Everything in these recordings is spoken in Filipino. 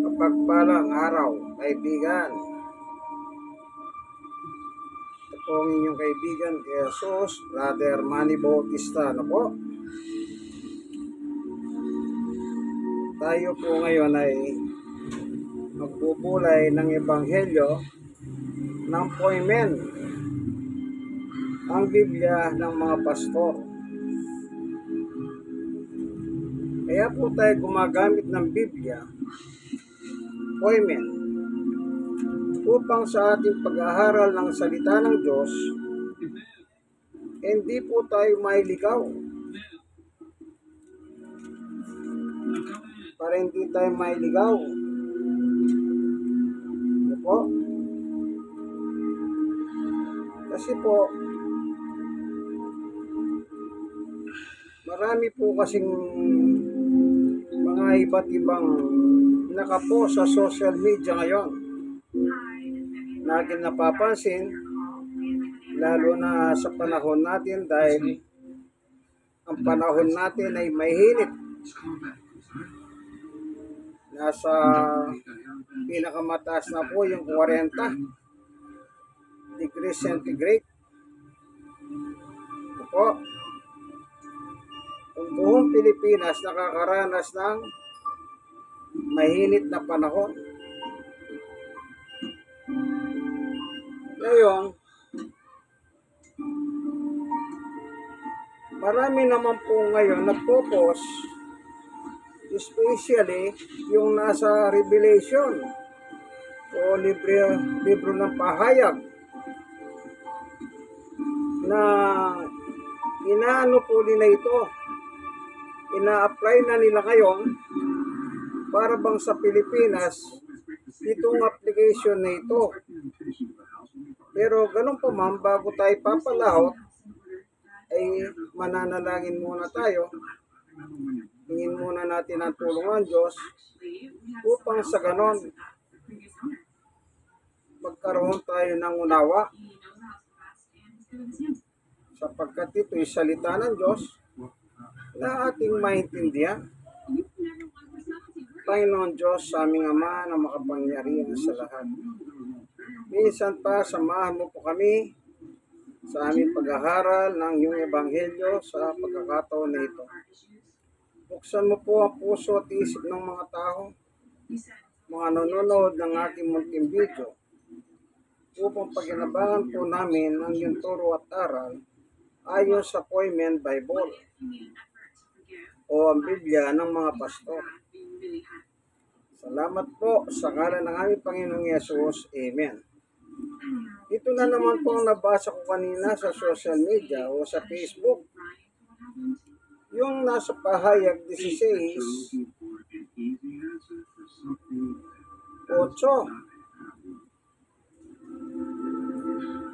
Mapagpalang araw, kaibigan. Ito po ang inyong kaibigan, Jesus, Brother Manny Bautista. Ano po? Tayo po ngayon ay magbubulay ng Ebanghelyo ng Poimen, ang Biblia ng mga pastor. Kaya po tayo gumagamit ng Biblia, Poimen, upang sa ating pag-aaral ng salita ng Diyos, hindi po tayo mailigaw. Para hindi tayo mailigaw. Ano po? Kasi po, marami po kasing mga iba't ibang nakapost sa social media ngayon na aking napapansin, lalo na sa panahon natin dahil ang panahon natin ay mahinit. Nasa pinakamataas na po yung 40 degrees centigrade. Ito po. Kung buong Pilipinas nakakaranas ng mahinit na panahon. Ngayon, marami naman po ngayon nagpo-post, especially yung nasa Revelation o libro ng pahayag na inaano po nila ito, ina-apply na nila ngayon para bang sa Pilipinas itong application na ito. Pero ganun po ma'am, bago tayo papalahot ay mananalangin muna tayo. Hingin muna natin ang tulong ng Diyos upang sa ganon magkaroon tayo ng unawa, sapagkat ito'y salita ng Diyos na ating maintindihan. Panginoon Diyos, sa aming Ama na makapangyarihan sa lahat, minsan pa samahan mo po kami sa aming pag-aaral ng iyong Ebanghelyo sa pagkakataon na ito. Buksan mo po ang puso at isip ng mga tao, mga nanonood ng aking munting video, upang paginabangan po namin ang iyong turo at aral ayon sa Poimen Bible o ang Biblia ng mga pastor. Salamat po sa ngalan ng aming Panginoong Yesus. Amen. Ito na naman po ang nabasa ko kanina sa social media o sa Facebook. Yung nasa pahayag 16:8,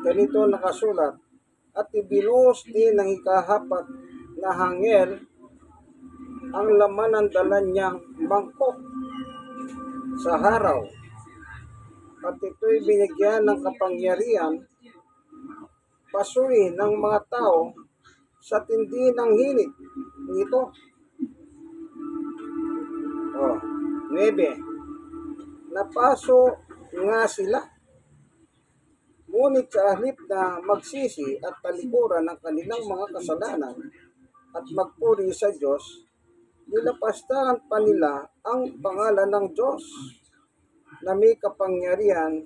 ganito nakasulat, at ibinuhos din ng ikahapat na hangel ang laman ng dala niyang mangkok sa haraw, at ito'y binigyan ng kapangyarihan pasuin ng mga tao sa tindi ng hinit nito. 9. Napaso nga sila, ngunit sa halip na magsisi at talikuran ng kanilang mga kasalanan at magpuri sa Diyos, nilapastahan pa nila ang pangalan ng Diyos na may kapangyarihan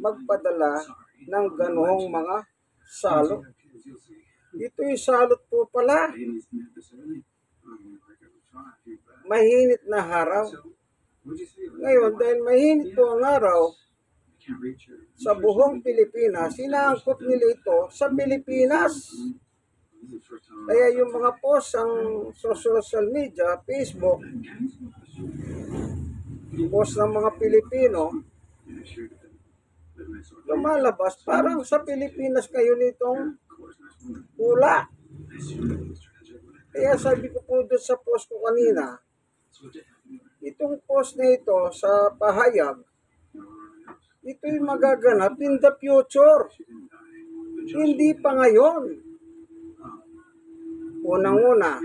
magpadala ng ganoong mga salot. Ito'y salot po pala. Mahinit na araw. Ngayon, dahil mahinit po ang araw sa buong Pilipinas, inaangkop nila ito sa Pilipinas. Kaya yung mga post ang social media, Facebook, post ng mga Pilipino, lumalabas parang sa Pilipinas kayo nitong pula. Kaya sabi ko po doon sa post ko kanina, itong post na ito sa pahayag, ito'y magaganap in the future. Hindi pa ngayon. Unang-una,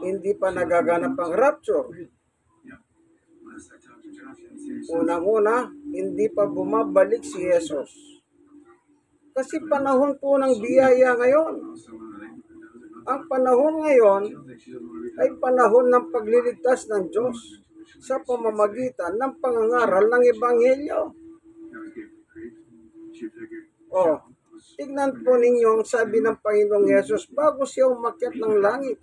hindi pa nagaganap ang rapture. Unang-una, hindi pa bumabalik si Jesus. Kasi panahon po ng biyaya ngayon. Ang panahon ngayon ay panahon ng pagliligtas ng Diyos sa pamamagitan ng pangangaral ng Ebanghelyo. Tignan po ninyo ang sabi ng Panginoong Yesus bago siya umakyat ng langit.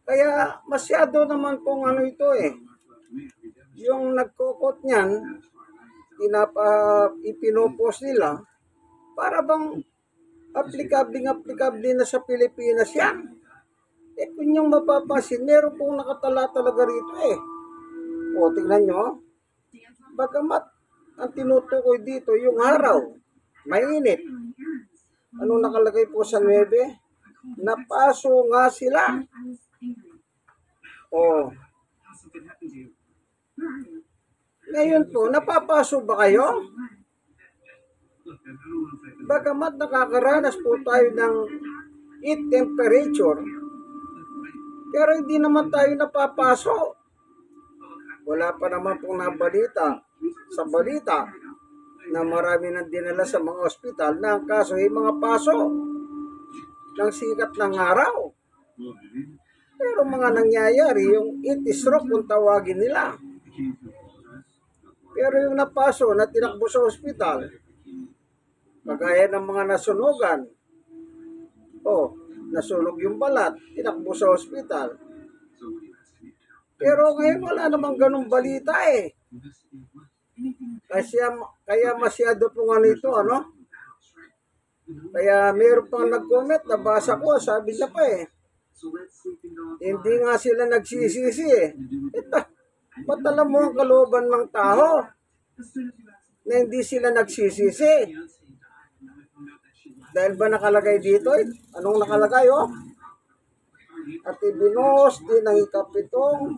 Kaya masyado naman pong ito yung nagkukot niyan, ipinopost nila, para bang aplikable na sa Pilipinas yan. Kung yung mapapansin, meron pong nakatala talaga rito tingnan nyo. Bagamat ang tinutukoy dito, yung araw, mainit. Anong nakalagay po sa 9? Napaso nga sila. Ngayon po, napapaso ba kayo? Bagamat nakakaranas po tayo ng heat temperature, pero hindi naman tayo napapaso. Wala pa naman pong nabalita sa balita na marami nang dinala sa mga ospital na ang kaso ay mga paso ng sikat ng araw. Pero mga nangyayari, yung heat stroke kung tawagin nila. Pero yung napaso na tinakbo sa ospital, kagaya ng mga nasunugan, nasunog yung balat, tinakbo sa ospital. Pero ngayon wala namang ganung balita Kaya masyado po ito, Kaya mayroon pang nag-comment, nabasa ko, sabi niya pa hindi nga sila nagsisisi Ba't alam mo ang kalooban ng tao na hindi sila nagsisisi? Dahil ba nakalagay dito? Anong nakalagay At ibinos din ng ikapitong,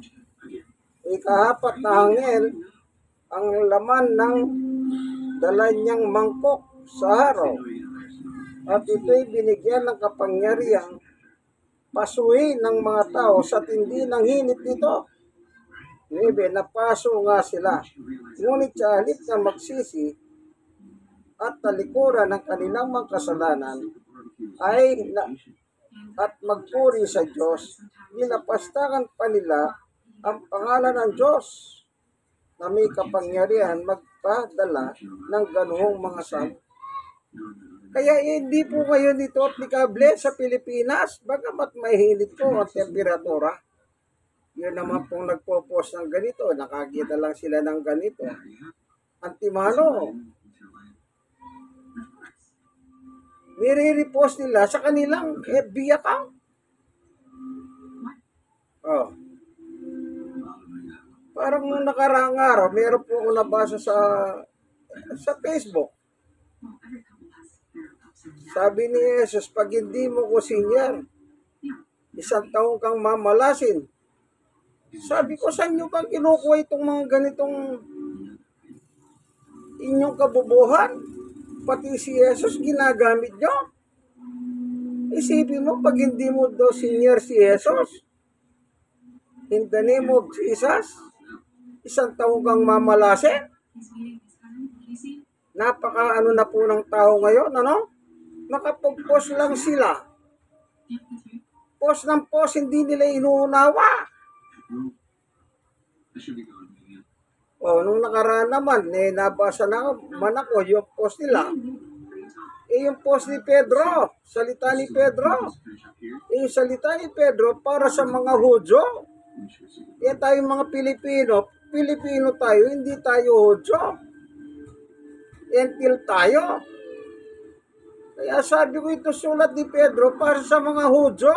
ikahapat na hangin ang laman ng dala niyang mangkok sa araw. At ito'y binigyan ng kapangyarihang pasuhin ng mga tao sa tindi ng hinit nito. 9, napaso nga sila. Ngunit sa halip na magsisi at talikuran ng kanilang mga kasalanan at magpuri sa Diyos, nilapastakan pa nila ang pangalan ng Diyos na may kapangyarihan magpadala ng ganoong mga salmo. Kaya hindi po kayo dito aplikable sa Pilipinas, bagamat mahinit po ang temperatura. Yun naman pong nagpo-post ng ganito, nakakita lang sila ng ganito. Antimano. Nire-repost nila sa kanilang FB account. Parang nung nakaraang araw, meron po ako nabasa sa Facebook. Sabi ni Jesus, pag hindi mo ko senior, 1 taon kang mamalasin. Sabi ko, saan nyo ba kinukuha itong mga ganitong inyong kabubuhan? Pati si Jesus ginagamit nyo. Isipin mo, pag hindi mo daw senior si Jesus, in the name of Jesus, 1 taon kang mamalasin. Napaka na po ng tao ngayon, Nakapag-post lang sila. Post ng post, hindi nila inuunawa. Nung nakaraan naman, nabasa naman ako yung post nila. Yung post ni Pedro, salita ni Pedro. Yung salita ni Pedro para sa mga Hudyo. Tayong mga Pilipino tayo, hindi tayo Hudyo. Until tayo. Kaya sabi ko ito sulat ni Pedro para sa mga Hudyo.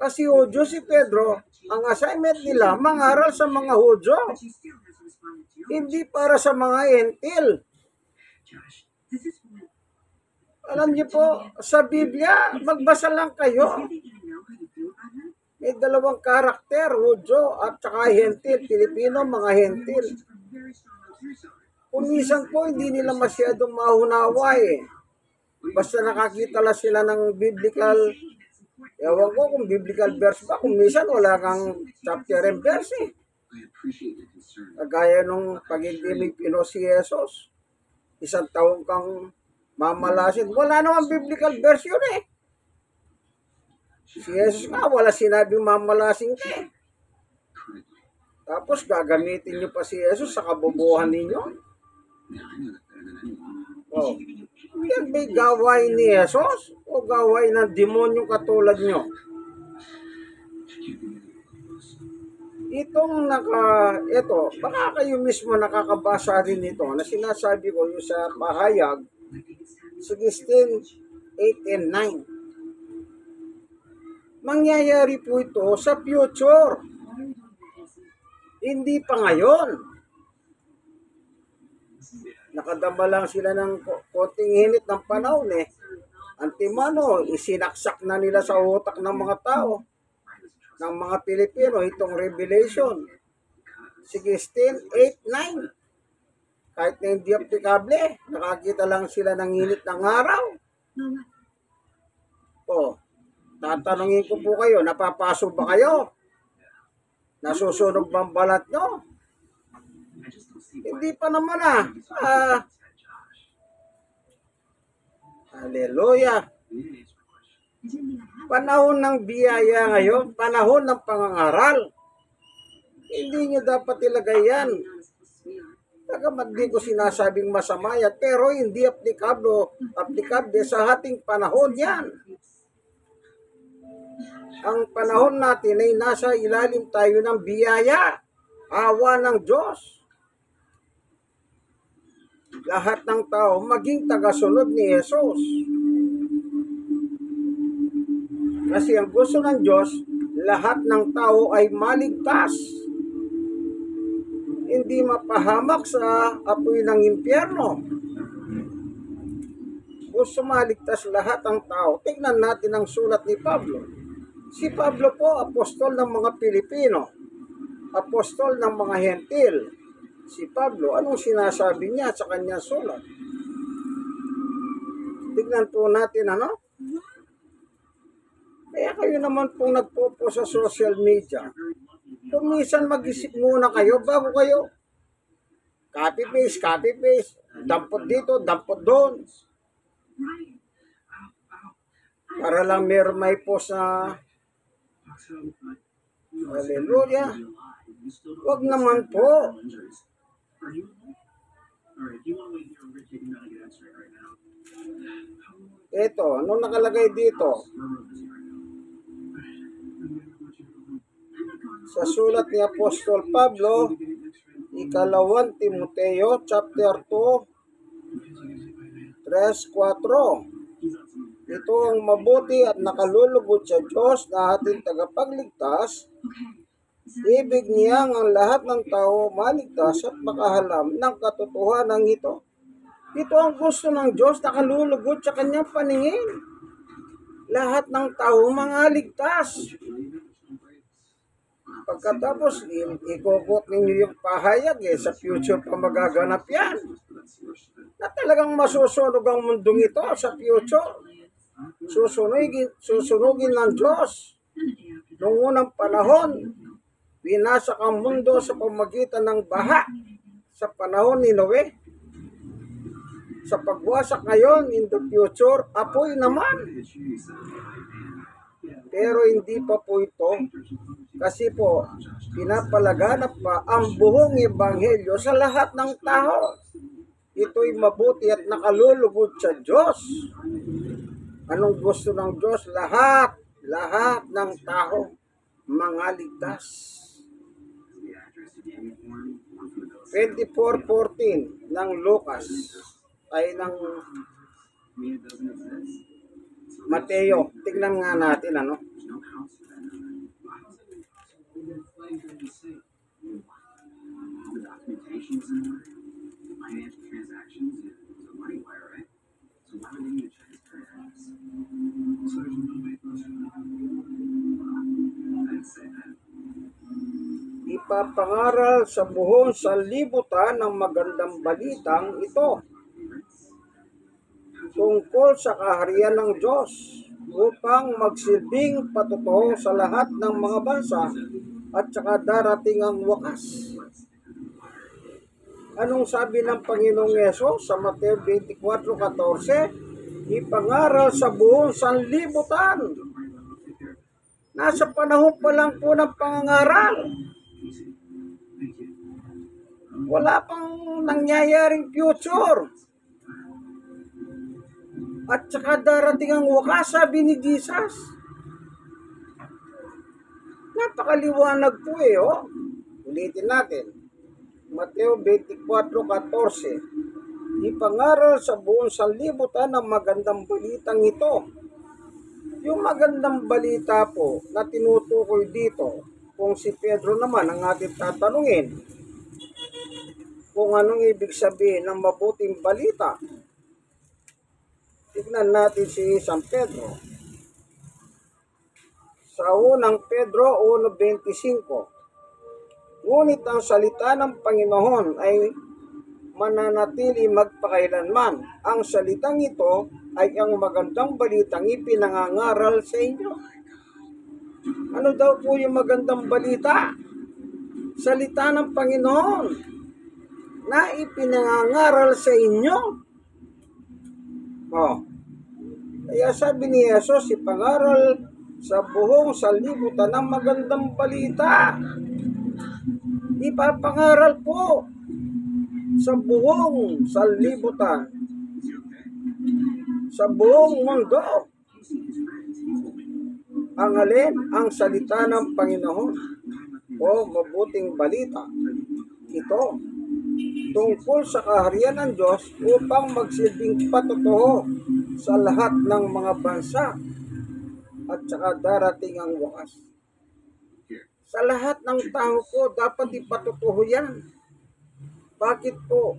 Kasi Hudyo si Pedro, ang assignment nila, mangaral sa mga Hudyo. Hindi para sa mga Entil. Alam niyo po, sa Biblia, magbasa lang kayo. May 2 karakter, Hudyo at saka Hentil. Pilipino, mga Hentil. Kung minsan po, hindi nila masyadong mahunawa Basta nakakita lang sila ng biblical, ewan ko kung biblical verse ba, kung minsan wala kang chapter and verse eh. Kagaya nung pag hindi may pino si Jesus, isang taong kang mamalasin. Wala naman biblical verse yun eh. Si Jesus nga, wala sinabing mamalasin ka eh. Tapos gagamitin niyo pa si Jesus sa kabubuhan ninyo. Oh. Yan ba'y gawain ni Jesus o gawain ng demonyo katulad nyo? Ito, baka kayo mismo nakakabasa rin ito na sinasabi ko yung sa Pahayag 16, 8 and 9. Mangyayari po ito sa future. Hindi pa ngayon. Nakadama lang sila ng konting hinit ng panahon eh. Antimano, isinaksak na nila sa utak ng mga tao, ng mga Pilipino, itong Revelation 16, 8, 9. Kahit na hindi aplikable, nakakita lang sila ng init ng araw. O, tatanungin ko po kayo, napapaso ba kayo? Nasusunog bang balat nyo? Hindi pa naman Hallelujah. Panahon ng biyaya ngayon, panahon ng pangangaral. Hindi nyo dapat ilagay yan. Bagamat di ko sinasabing masama yan, pero hindi aplikable sa ating panahon yan. Ang panahon natin ay nasa ilalim tayo ng biyaya, awa ng Diyos. Lahat ng tao maging tagasunod ni Jesus. Kasi ang gusto ng Diyos, lahat ng tao ay maligtas. Hindi mapahamak sa apoy ng impyerno. Gusto maligtas lahat ng tao. Tingnan natin ang sulat ni Pablo. Si Pablo po, apostol ng mga Pilipino. Apostol ng mga Hentil. Si Pablo, anong sinasabi niya sa kanyang sulat? Tignan po natin Kaya kayo naman pong nagpo sa social media. Kung minsan mag-isip muna kayo bago kayo copy-paste, dampot dito, dampot doon. Para lang may post na hallelujah. Huwag naman po. Ito, ano nakalagay dito? Sa sulat ni Apostol Pablo, ikalawang Timoteo, chapter 2, 3-4. Ito ang mabuti at nakalulugod sa Diyos na ating tagapagligtas. Ibig niyang ang lahat ng tao maligtas at makahalam ng katotohanan ito. Ito ang gusto ng Diyos, nakalulugod sa kanyang paningin. Lahat ng tao mangaligtas. Pagkatapos, ikukot ninyo yung pahayag sa future pa magaganap yan. Na talagang masusunog ang mundong ito sa future. Susunugin ng Diyos. Noong unang panahon, winasak ang mundo sa pamagitan ng baha sa panahon ni Noe. Sa pagwasak ngayon, in the future, apoy naman. Pero hindi pa po ito. Kasi po, pinapalaganap pa ang buong ebanghelyo sa lahat ng tao. Ito'y mabuti at nakalulugod sa Diyos. Anong gusto ng Diyos? Lahat ng tao mangaligtas. 24:14 ng Lucas ay ng Mateo. Tignan nga natin Ipapangaral sa buong sanlibutan ng magandang balitang ito. tungkol sa kaharian ng Diyos upang magsilbing patotoo sa lahat ng mga bansa at saka darating ang wakas. Anong sabi ng Panginoong Yesus sa Mateo 24:14? Ipangaral sa buong sanlibutan. Nasa panahon pa lang po ng pangangaral. Wala pang nangyayaring future. At saka darating ang wakas, sabi ni Jesus. Napakaliwanag po oh. Ulitin natin. Mateo 24:14. Ipangaral sa buong sanlibutan ang magandang balitang ito. Yung magandang balita po na tinutukoy dito, kung si Pedro naman ang ating tatanungin, kung anong ibig sabihin ng mabuting balita. Tignan natin si San Pedro. Sa unang Pedro 1:25, ngunit ang salita ng Panginoon ay mananatili magpakailanman. Ang salitang ito ay ang magandang balitang ipinangangaral sa inyo. Ano daw po yung magandang balita? Salita ng Panginoon na ipinangangaral sa inyo. Kaya sabi ni Jesus, ipangaral sa buong sanlibutan ng magandang balita. Ipapangaral po sa buong sanlibutan, sa buong mundo. Ang alin? Ang salita ng Panginoon o mabuting balita. Ito, tungkol sa kaharian ng Diyos upang magsilbing patotoo sa lahat ng mga bansa at saka darating ang wakas. Sa lahat ng tao po, dapat ipatotoo yan. Bakit po?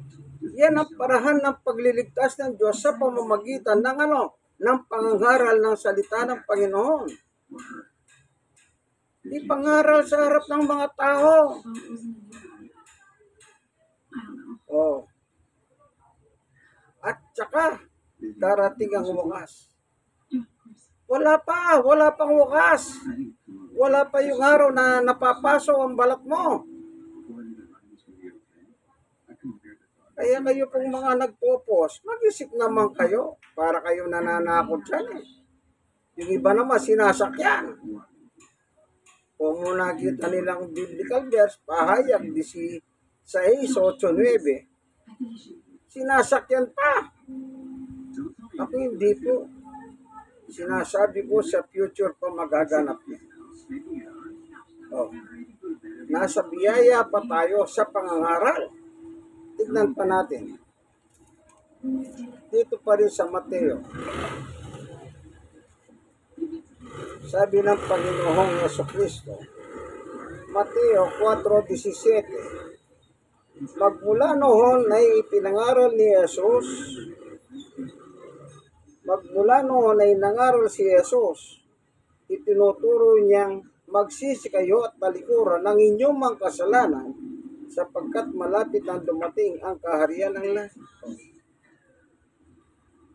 Yan ang parahan ng pagliligtas ng Diyos sa pamamagitan ng ng pangangaral ng salita ng Panginoon. Di pangaral sa harap ng mga tao. At saka darating ang wakas. Wala pang wakas. Wala pa yung araw na napapaso ang balat mo. Kaya kayo pong mga nagpo-post, mag-isip naman kayo para kayo nananakot dyan Yung iba naman sinasakyan. Kung nakita nilang biblical verse, pahayag 16:8-9, sinasakyan pa. Ako hindi po. Sinasabi ko sa future pa magaganap niya. Nasa biyaya pa tayo sa pangangaral. Tignan pa natin. Dito pa rin sa Mateo. Sabi ng Panginoong Jesucristo, Mateo 4:17, magmula noon ay ipinangaral ni Jesus, magmula noon ay nangaral si Jesus, itinuturo niyang magsisi kayo at talikuran ng inyong mga kasalanan sapagkat malapit na dumating ang kaharian ng langit.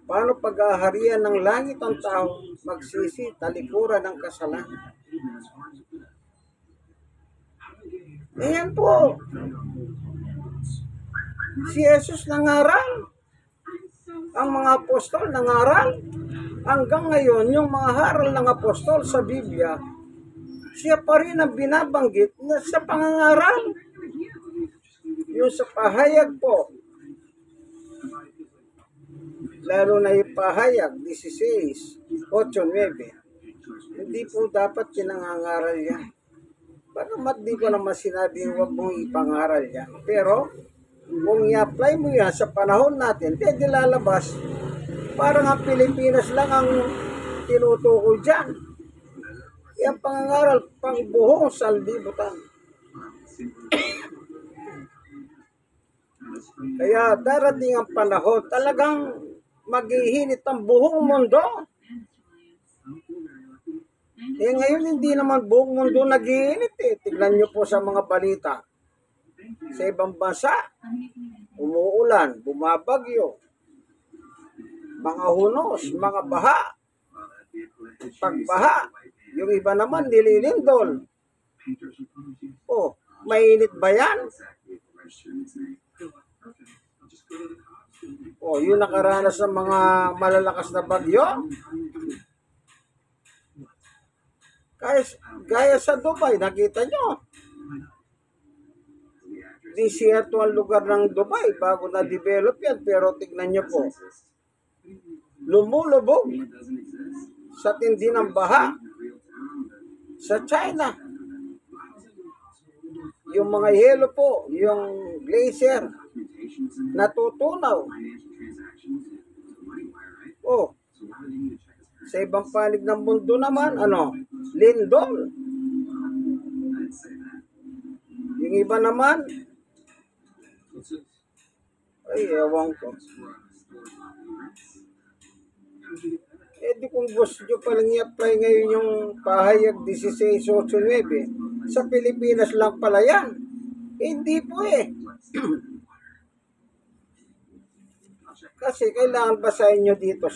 Paano pag-aharian ng langit ang tao? Magsisi, talikuran ng kasalanan. Ayan po. Si Jesus nangaral. Ang mga apostol nangaral. Hanggang ngayon, yung mga haral ng apostol sa Biblia, siya pa rin ang binabanggit na sa pangangaral. Yung sa pahayag po, lalo na yung pahayag, 16:8-9, hindi po dapat kinangangaral yan. Bagamat di ko naman sinabi huwag mong ipangaral yan. Pero, kung i-apply mo yan sa panahon natin, di lalabas, parang ang Pilipinas lang ang tinutukoy dyan. Yung pangangaral, pang buong sanlibutan. Kaya darating ang panahon, talagang maghihinit ang buong mundo. Ngayon hindi naman buong mundo naghihinit Tignan nyo po sa mga balita. Sa ibang bansa, umuulan, bumabagyo. mga hunos, mga baha, pagbaha. Yung iba naman nililindol. Oh, mainit ba yan? Oh, yung nakaranas ng mga malalakas na bagyo. Gaya sa Dubai, nakita nyo. Desierto ang lugar ng Dubai bago na-develop yan. Pero tignan nyo po, lumulubog sa tindi ng baha sa China. Yung mga yelo po, yung glacier, natutunaw. Oh, sa ibang panig ng mundo naman, lindol. Yung iba naman, ay, ewan ko. Di kung gusto nyo palang i-apply ngayon yung pahayag 1689, sa Pilipinas lang pala yan. Hindi po eh. Kasi kailangan basahin nyo dito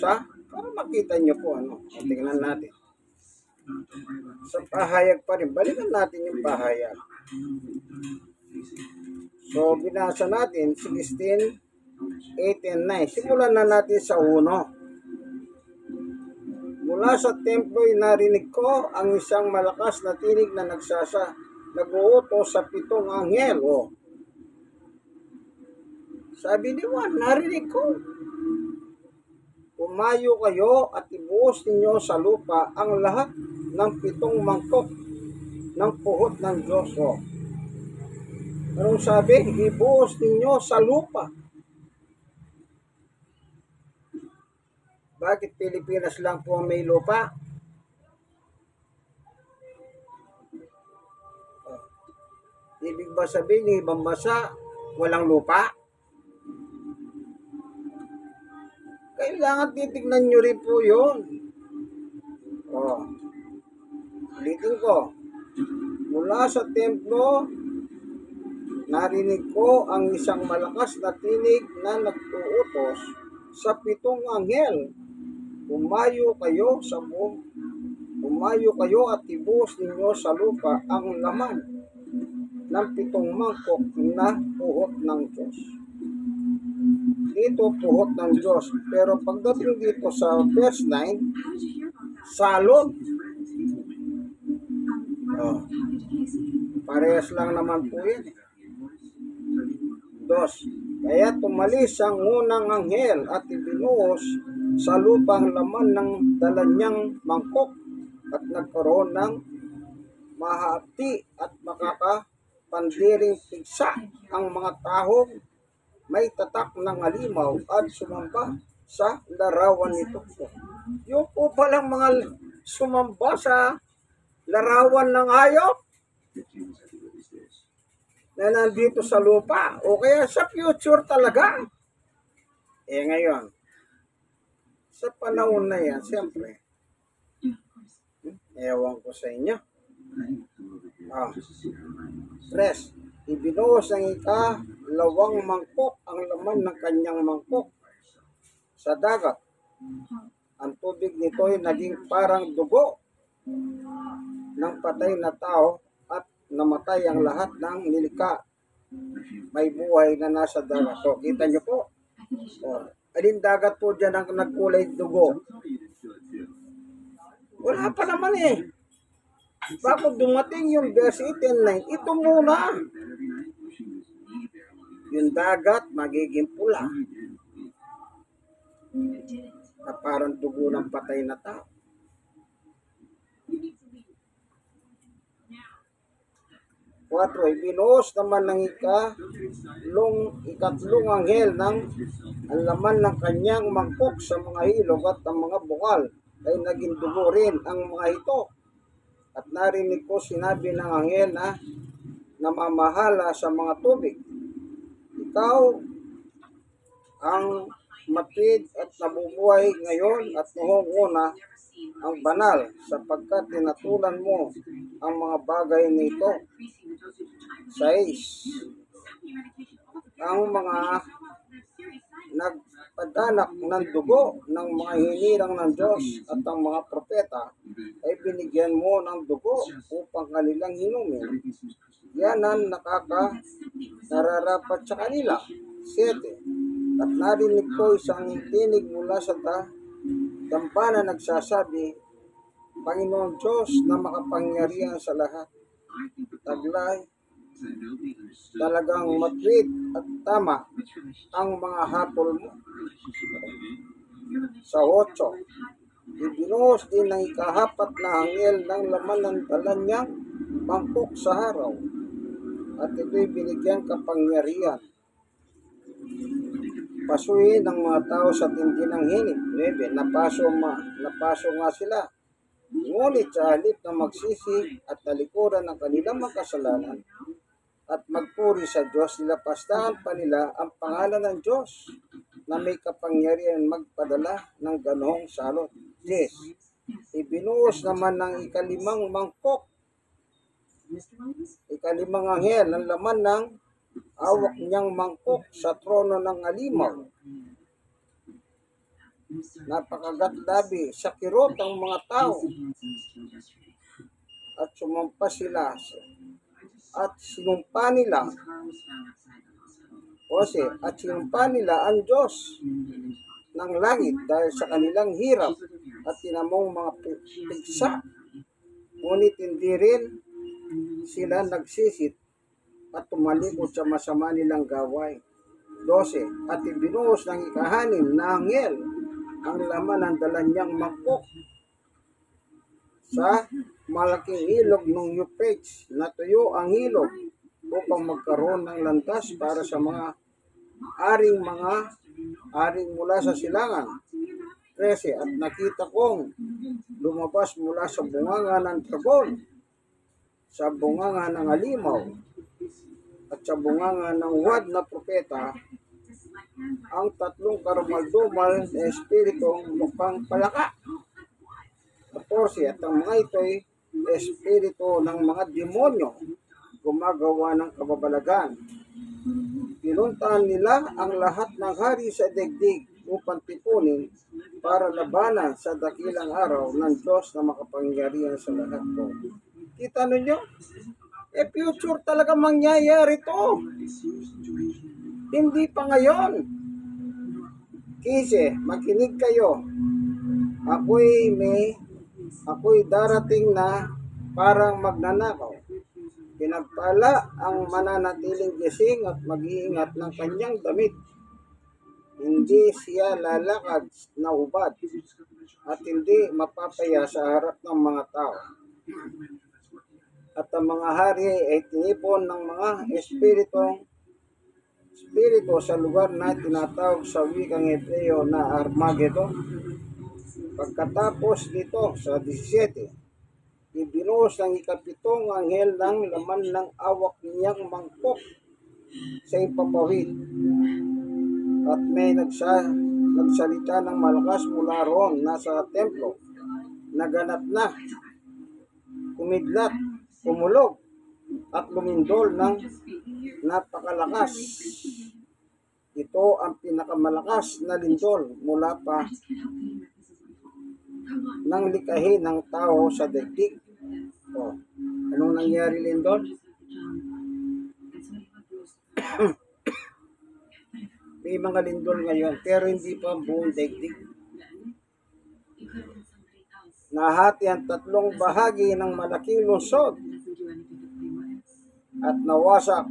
para makita nyo po tingnan natin. Sa pahayag pa rin, balikan natin yung pahayag. So, binasa natin, 1689. Simulan na natin sa 1. Mula sa templo'y narinig ko ang isang malakas na tinig na nag-uutos sa 7 anghel. Oh. Sabi ni Juan, narinig ko. Umayo kayo at ibuhos ninyo sa lupa ang lahat ng 7 mangkok ng puhot ng Diyos. Oh. Anong sabi? Ibuhos ninyo sa lupa. Bakit Pilipinas lang po may lupa? Ibig ba sabihin ng ibang bansa walang lupa? Kailangan titignan nyo rin po yun. Ulitin ko. Mula sa templo, narinig ko ang isang malakas na tinig na nag-uutos sa 7 anghel. Umayo kayo at ibuhos ninyo sa lupa ang laman ng 7 mangkok na puhot ng Diyos. Dito puhot ng Diyos. Pero pagdating dito sa verse 9, salot. Parehas lang naman po yan. 2. Kaya tumalis ang unang anghel at ibinuhos sa lupa ang laman ng dala niyang mangkok at nagkaroon ng mahati at makakapandiring pigsa ang mga tahong may tatak ng halimaw at sumamba sa larawan nito. Yung po palang mga sumamba sa larawan ng hayop na nandito sa lupa o kaya sa future talaga. Ngayon, sa panahon na yan, siyempre, ewan ko sa inyo. Tres, ibinuhos ng ikalawang mangkok ang laman ng kanyang mangkok sa dagat. Ang tubig nito ay naging parang dugo ng patay na tao at namatay ang lahat ng nilikha may buhay na nasa dagat. So, kita nyo po. Alin dagat po dyan ang nagkulay dugo? Wala pa naman eh. Bago dumating yung verse 18:9, ito muna. Yung dagat magiging pula. Na parang dugo ng patay na tao. 4, ibinuhos naman ng ikatlong anghel ng ang laman ng kanyang mangkok sa mga hilog at ang mga bukal ay naging dugo rin ang mga ito. At narinig ko sinabi ng anghel na namamahala sa mga tubig. Ikaw ang matid at nabubuhay ngayon at noong una ang banal sapagkat tinatulan mo ang mga bagay nito. 6. Ang mga pagpadanak ng dugo ng mga hinirang ng Diyos at ang mga propeta ay binigyan mo ng dugo upang kanilang inumin. Yan ang nararapat sa kanila. 7. At narinig ko isang tinig mula sa dambana nagsasabi, Panginoon Diyos na makapangyarihan sa lahat, taglay, talagang matwid at tama ang mga hatol mo. Sa 8, ibinuhos din ng ikahapat na anghel ng laman ng dala niyang mangkok sa araw, at ito'y binigyan kapangyarihan. Pasuhin ng mga tao sa tindi ng hinip. 9. Napaso nga sila. Ngunit sa halip na magsisi at talikuran ng kanilang makasalanan at magpuri sa Diyos, nilapastahan pa nila ang pangalan ng Diyos na may kapangyarihan magpadala ng ganoong salot. 10. Ibinuhos naman ng ikalimang mangkok, ikalimang anghel ng laman ng awak niyang mangkok sa trono ng alimaw. Napakagatlabi sa kirot ang mga tao at sumampa sila at sinumpa nila ang Diyos ng langit dahil sa kanilang hirap at tinamong mga pigsa. Ngunit hindi rin sila nagsisit at tumalikod sa masama nilang gawain. 12. At ibinuhos ng ikahanim na anghel ang laman ng dala niyang mangkok sa malaking ilog ng Euphrates. Natuyo ang ilog upang magkaroon ng landas para sa mga aring mula sa silangan. 13. At nakita kong lumabas mula sa bunganga ng dragon, sa bunganga ng alimaw, at sa bunganga ng huwad na propeta, ang tatlong karumaldumal na espiritong mukhang palaka. 14. At ang mga ito'y espiritu ng mga demonyo gumagawa ng kababalagan. Pinuntahan nila ang lahat ng hari sa daigdig upang tipunin para labanan sa dakilang araw ng Diyos na makapangyarihan sa lahat po. Kita ninyo? Future talaga mangyayari to. Hindi pa ngayon. Kasi, makinig kayo. Ako'y darating na parang magnanakaw. Pinagpala ang mananatiling gising at mag-iingat ng kanyang damit. Hindi siya lalakad na hubad at hindi mapapaya sa harap ng mga tao. At ang mga hari ay tinipon ng mga espiritu sa lugar na tinatawag sa wikang Hebreo na Armageddon. Pagkatapos nito, sa 17, ibinuhos ng ikapitong anghel ng laman ng awak niyang mangkok sa ipapawid. At may nagsalita ng malakas mula roon nasa templo. Naganap na, kumidlat, kumulog, at lumindol ng napakalakas. Ito ang pinakamalakas na lindol mula pa ng likhain ng tao sa daigdig. Anong nangyari, lindol? May mga lindol ngayon pero hindi pa buong daigdig. Nahati ang tatlong bahagi ng malaking lungsod at nawasak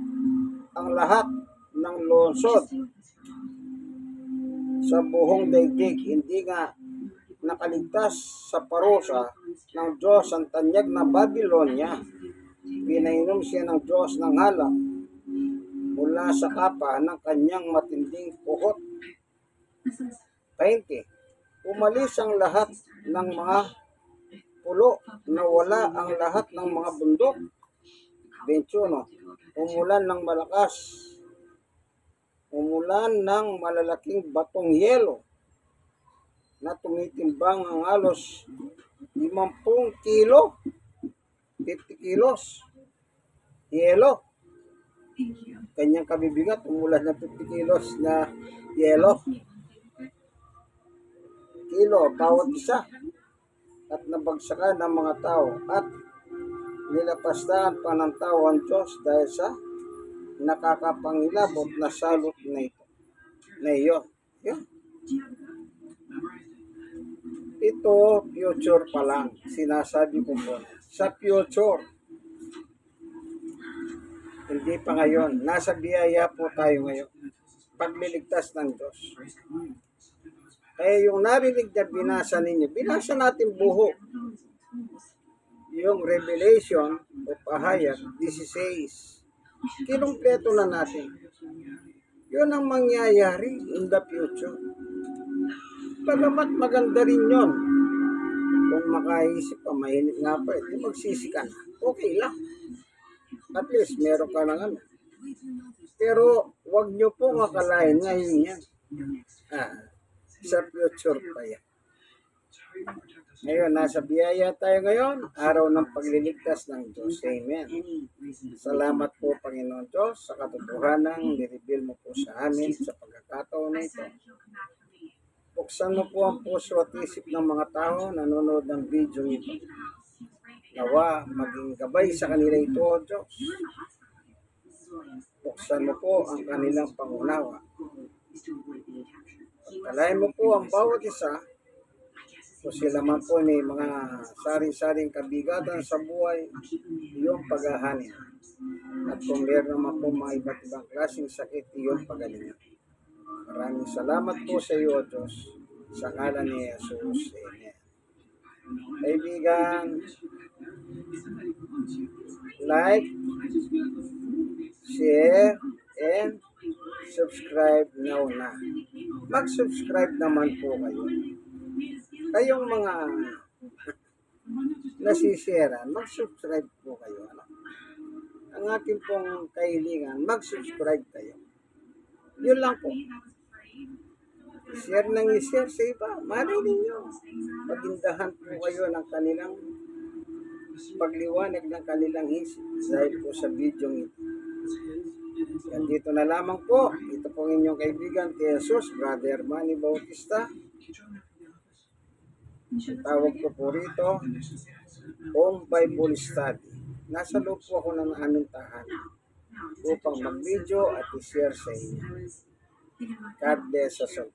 ang lahat ng lungsod sa buong daigdig. Hindi nga nakaligtas sa parusa ng Diyos ang tanyag na Babylonia. Pinainom siya ng Diyos ng halak mula sa kapa ng kanyang matinding puhot. 20. Umalis ang lahat ng mga pulo, nawala ang lahat ng mga bundok. 21. Umulan ng malalaking batong yelo na tumitimbang ang halos 50 kilo, 50 kilos. Yelo. Kanyang kabibigat, umulan ng 50 kilos na yelo. kilo bawat isa at nabagsakan ng mga tao at nilapastahan pa ng tao ang Diyos dahil sa nakakapangilabot na salot na ito. Na iyon. Yun. Ito, future pa lang. Sinasabi ko po. Sa future. Hindi pa ngayon. Nasa biyaya po tayo ngayon. Pagliligtas ng Diyos. Kaya yung narinig na binasa ninyo, binasa natin buho. Yung Revelation o Pahayag 16. Kinumpleto na natin. Yun ang mangyayari in the future. Bagamat maganda rin yun. Kung makaisip ka, mainit nga pa, di magsisi ka na. Okay lang. At least, meron ka ng ano. Pero, wag nyo pong akalain ngayon yan. Sa future pa yan. Ngayon, nasa biyaya tayo ngayon, araw ng pagliligtas ng Diyos. Amen. Salamat po, Panginoon Diyos, sa katotohanan nireveal mo po sa amin sa pagkakataon na ito. Buksan mo po ang puso at isip ng mga tao na nanonood ng video nito. Nawa, maging gabay sa kanila ito, O Diyos. Buksan mo po ang kanilang pangunawa. Pagkalain mo po ang bawat isa, kung sila man po may mga saring-saring kabigatan sa buhay, iyong paghahanin. At kung meron naman po mga iba't ibang klaseng sakit, iyong pagalingan. Maraming salamat po sa iyo, O Diyos, sa ngalan ni Jesus. Amen. Kaibigan, like, share, and subscribe now na. Mag-subscribe naman po kayo. Kayong mga nasisiran, mag-subscribe po kayo. Ang ating pong kahilingan, mag-subscribe kayo. Yun lang po. Share nang i-share sa iba. Malay ninyo. Pagindahan po kayo ng kanilang pagliwanag ng kanilang isip dahil po sa video ito. Yan dito na lamang po. Ito po inyong kaibigan kay Jesus, Brother Manny Bautista. Ang tawag ko po rito, Home Bible Study. Nasa loob po ako ng aming tahanan upang mag-video at i-share sa inyo. God bless us all.